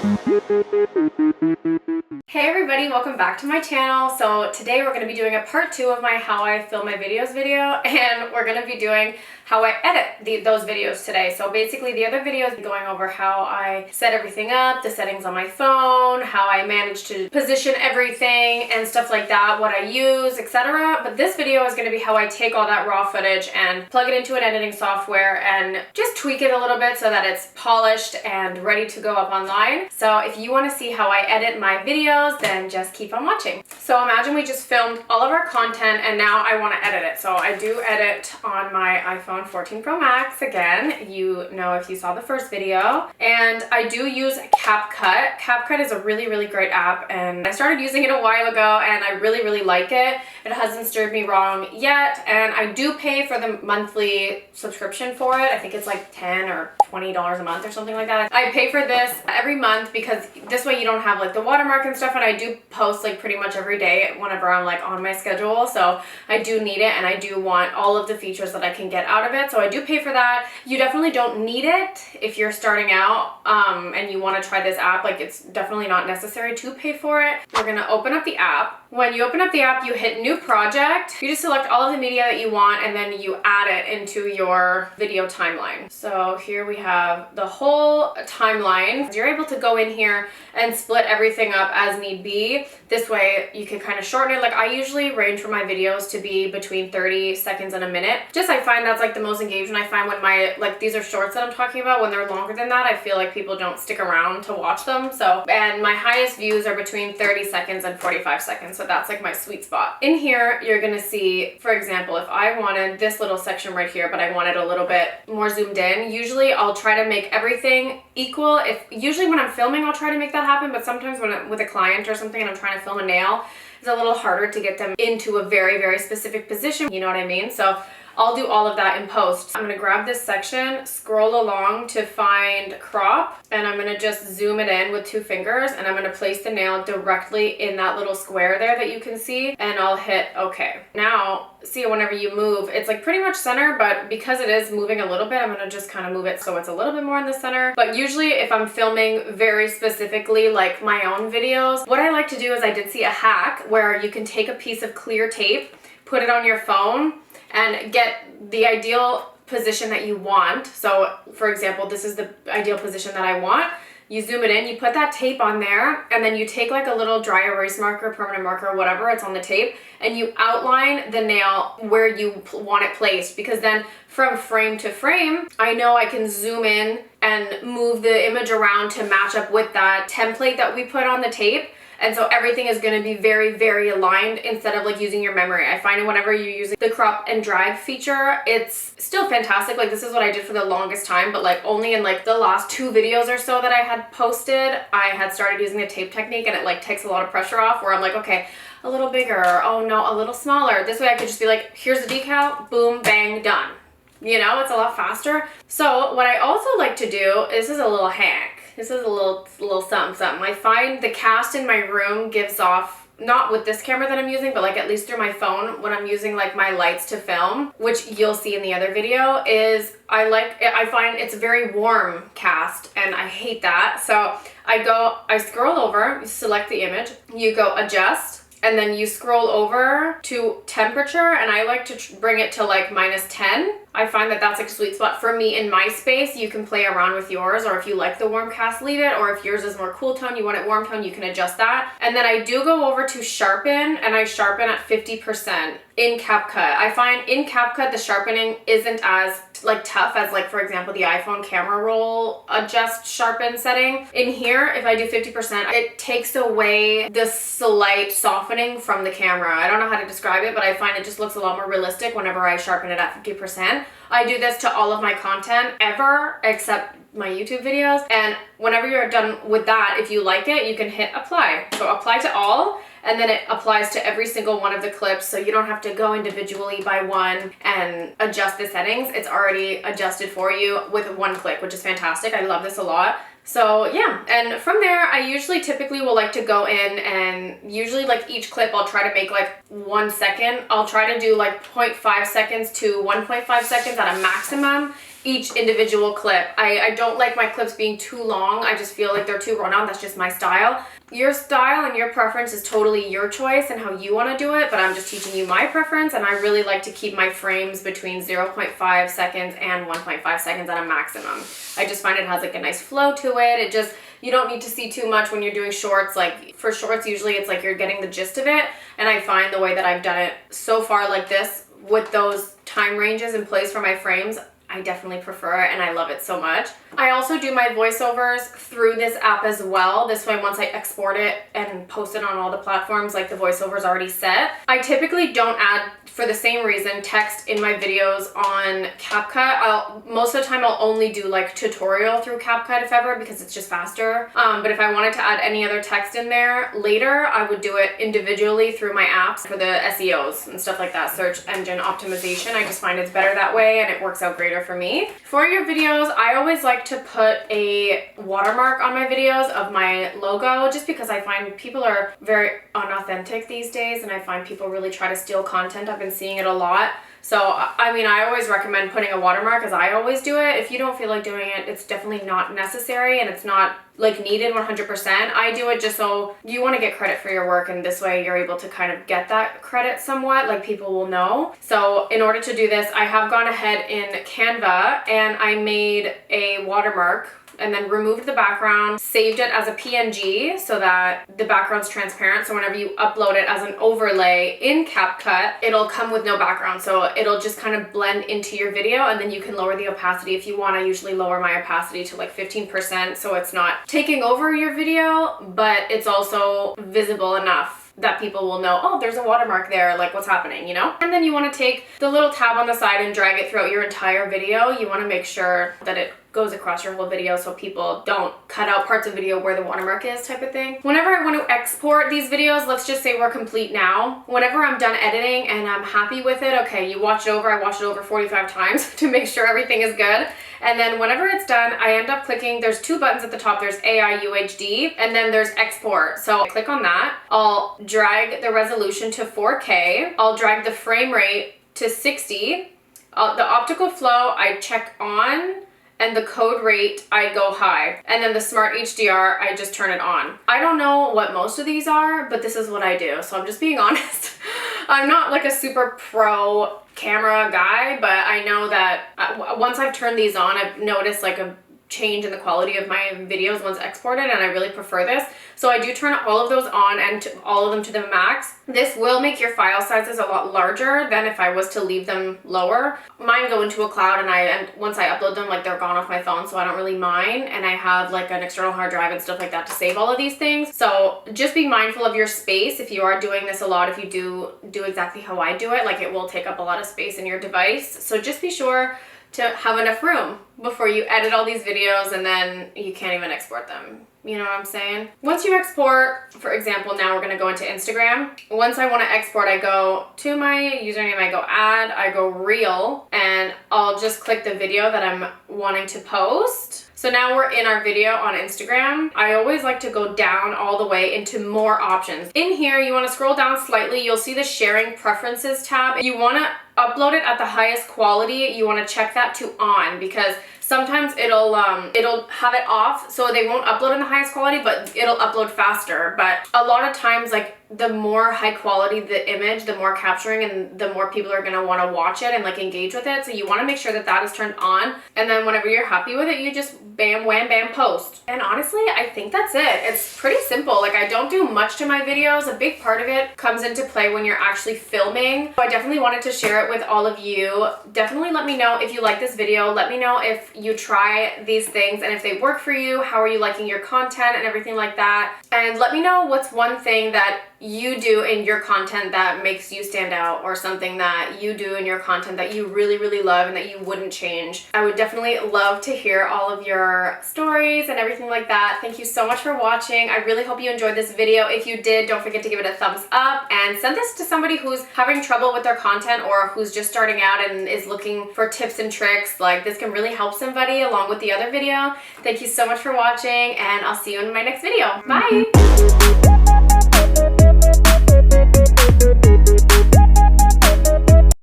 Hey everybody, welcome back to my channel. So today we're going to be doing a part 2 of my how I film my videos video, and we're going to be doing how I edit those videos today. So basically the other videos going over how I set everything up, the settings on my phone, how I manage to position everything and stuff like that, what I use, etc. But this video is going to be how I take all that raw footage and plug it into an editing software and just tweak it a little bit so that it's polished and ready to go up online. So if you want to see how I edit my videos, then just keep on watching. So imagine we just filmed all of our content and now I want to edit it. So I do edit on my iPhone 14 Pro Max again, you know, if you saw the first video, and I do use CapCut. CapCut is a really great app, and I started using it a while ago and I really like it. It hasn't steered me wrong yet, and I do pay for the monthly subscription for it. I think it's like $10 or $20 a month or something like that. I pay for this every month because this way you don't have like the watermark and stuff, and I do post like pretty much every day whenever I'm like on my schedule, so I do need it and I do want all of the features that I can get out of it, so I do pay for that. You definitely don't need it if you're starting out and you want to try this app. Like, it's definitely not necessary to pay for it. We're gonna open up the app. When you open up the app, you hit new project. You just select all of the media that you want and then you add it into your video timeline. So here we have the whole timeline. You're able to go in here and split everything up as need be. This way you can kind of shorten it. Like, I usually range for my videos to be between 30 seconds and a minute. Just, I find that's like the most engagement. I find when my, like, these are shorts that I'm talking about, when they're longer than that, I feel like people don't stick around to watch them. So, and my highest views are between 30 seconds and 45 seconds. So that's like my sweet spot. In here, you're gonna see, for example, if I wanted this little section right here, but I wanted a little bit more zoomed in, usually I'll try to make everything equal. Usually when I'm filming, I'll try to make that happen, but sometimes when I'm with a client or something and I'm trying to film a nail, it's a little harder to get them into a very specific position, you know what I mean? So I'll do all of that in post. I'm gonna grab this section, scroll along to find crop, and I'm gonna just zoom it in with 2 fingers, and I'm gonna place the nail directly in that little square there that you can see, and I'll hit OK. Now, see, whenever you move, it's like pretty much center, but because it is moving a little bit, I'm gonna just kind of move it so it's a little bit more in the center. But usually if I'm filming very specifically like my own videos, what I like to do is, I did see a hack where you can take a piece of clear tape, put it on your phone, and get the ideal position that you want. So for example, this is the ideal position that I want. You zoom it in, you put that tape on there, and then you take like a little dry erase marker, permanent marker, whatever, it's on the tape, and you outline the nail where you want it placed, because then from frame to frame, I know I can zoom in and move the image around to match up with that template that we put on the tape. And so everything is going to be very aligned instead of like using your memory. I find whenever you're using the crop and drag feature, it's still fantastic. Like, this is what I did for the longest time, but like only in like the last 2 videos or so that I had posted, I had started using the tape technique, and it like takes a lot of pressure off, where I'm like, okay, a little bigger, oh no, a little smaller. This way I could just be like, here's the decal, boom, bang, done. You know, it's a lot faster. So what I also like to do, this is a little hack. This is a little something. I find the cast in my room gives off, not with this camera that I'm using, but like at least through my phone when I'm using like my lights to film, which you'll see in the other video, is I find it's a very warm cast, and I hate that. So I scroll over, you select the image, you go adjust, and then you scroll over to temperature, and I like to bring it to like -10. I find that that's like a sweet spot for me in my space. You can play around with yours, or if you like the warm cast, leave it, or if yours is more cool tone, you want it warm tone, you can adjust that. And then I do go over to sharpen, and I sharpen at 50% in CapCut. I find in CapCut the sharpening isn't as like tough as like, for example, the iPhone camera roll adjust sharpen setting. In here, if I do 50%, it takes away the slight softening from the camera. I don't know how to describe it, but I find it just looks a lot more realistic whenever I sharpen it at 50%. I do this to all of my content ever, except my YouTube videos. And whenever you're done with that, if you like it, you can hit apply. So apply to all, and then it applies to every single one of the clips, so you don't have to go individually by one and adjust the settings. It's already adjusted for you with 1 click, which is fantastic. I love this a lot. So yeah, and from there, I usually typically will like to go in and usually like each clip I'll try to make like 1 second. I'll try to do like 0.5 seconds to 1.5 seconds at a maximum each individual clip. I don't like my clips being too long. I just feel like they're too run on. That's just my style. Your style and your preference is totally your choice and how you want to do it, but I'm just teaching you my preference, and I really like to keep my frames between 0.5 seconds and 1.5 seconds at a maximum. I just find it has like a nice flow to it. You don't need to see too much when you're doing shorts. Like for shorts, usually it's like you're getting the gist of it, and I find the way that I've done it so far like this with those time ranges in place for my frames, I definitely prefer it and I love it so much. I also do my voiceovers through this app as well. This way, once I export it and post it on all the platforms, like the voiceover's already set. I typically don't add, for the same reason, text in my videos on CapCut. Most of the time I'll only do like tutorial through CapCut if ever, because it's just faster. But if I wanted to add any other text in there later, I would do it individually through my apps for the SEOs and stuff like that, search engine optimization. I just find it's better that way and it works out greater for me. For your videos, I always like to put a watermark on my videos of my logo, just because I find people are very unauthentic these days, and I find people really try to steal content. I've been seeing it a lot. So, I mean, I always recommend putting a watermark, as I always do it. If you don't feel like doing it, it's definitely not necessary and it's not like needed 100%. I do it just so you want to get credit for your work, and this way you're able to kind of get that credit somewhat, like people will know. So in order to do this, I have gone ahead in Canva and I made a watermark and then removed the background, saved it as a PNG so that the background's transparent. So whenever you upload it as an overlay in CapCut, it'll come with no background. So it'll just kind of blend into your video, and then you can lower the opacity if you want. I usually lower my opacity to like 15%, so it's not taking over your video, but it's also visible enough that people will know, oh, there's a watermark there, like what's happening, you know? And then you want to take the little tab on the side and drag it throughout your entire video. You want to make sure that it goes across your whole video so people don't cut out parts of video where the watermark is, type of thing. Whenever I want to export these videos, let's just say we're complete now. Whenever I'm done editing and I'm happy with it, okay, you watch it over, I watched it over 45 times to make sure everything is good. And then whenever it's done, I end up clicking, there's two buttons at the top, there's AI UHD, and then there's export. So I click on that. I'll drag the resolution to 4K. I'll drag the frame rate to 60. The optical flow I check on, and the code rate, I go high. And then the smart HDR, I just turn it on. I don't know what most of these are, but this is what I do. So I'm just being honest. I'm not like a super pro camera guy, but I know that once I've turned these on, I've noticed like a change in the quality of my videos once exported, and I really prefer this. So I do turn all of those on and all of them to the max. This will make your file sizes a lot larger than if I was to leave them lower. Mine go into a cloud, and once I upload them, like they're gone off my phone, so I don't really mind. And I have like an external hard drive and stuff like that to save all of these things. So just be mindful of your space if you are doing this a lot. If you do exactly how I do it, like it will take up a lot of space in your device. So just be sure to have enough room before you edit all these videos and then you can't even export them. You know what I'm saying? Once you export, for example, now we're gonna go into Instagram. Once I wanna export, I go to my username, I go add, I go reel, and I'll just click the video that I'm wanting to post. So now we're in our video on Instagram. I always like to go down all the way into more options. In here, you wanna scroll down slightly, you'll see the sharing preferences tab. You wanna upload it at the highest quality. You wanna check that to on, because sometimes it'll have it off, so they won't upload in the highest quality, but it'll upload faster. But a lot of times, like the more high quality the image, the more capturing and the more people are gonna wanna watch it and like engage with it. So you wanna make sure that that is turned on. And then whenever you're happy with it, you just bam, wham, bam, post. And honestly, I think that's it. It's pretty simple. Like I don't do much to my videos. A big part of it comes into play when you're actually filming. So I definitely wanted to share it with all of you. Definitely let me know if you like this video. Let me know if you try these things and if they work for you. How are you liking your content and everything like that? And let me know what's one thing that you do in your content that makes you stand out, or something that you do in your content that you really, really love and that you wouldn't change. I would definitely love to hear all of your stories and everything like that. Thank you so much for watching. I really hope you enjoyed this video. If you did, don't forget to give it a thumbs up and send this to somebody who's having trouble with their content or who's just starting out and is looking for tips and tricks. Like this can really help somebody along with the other video. Thank you so much for watching, and I'll see you in my next video. Bye!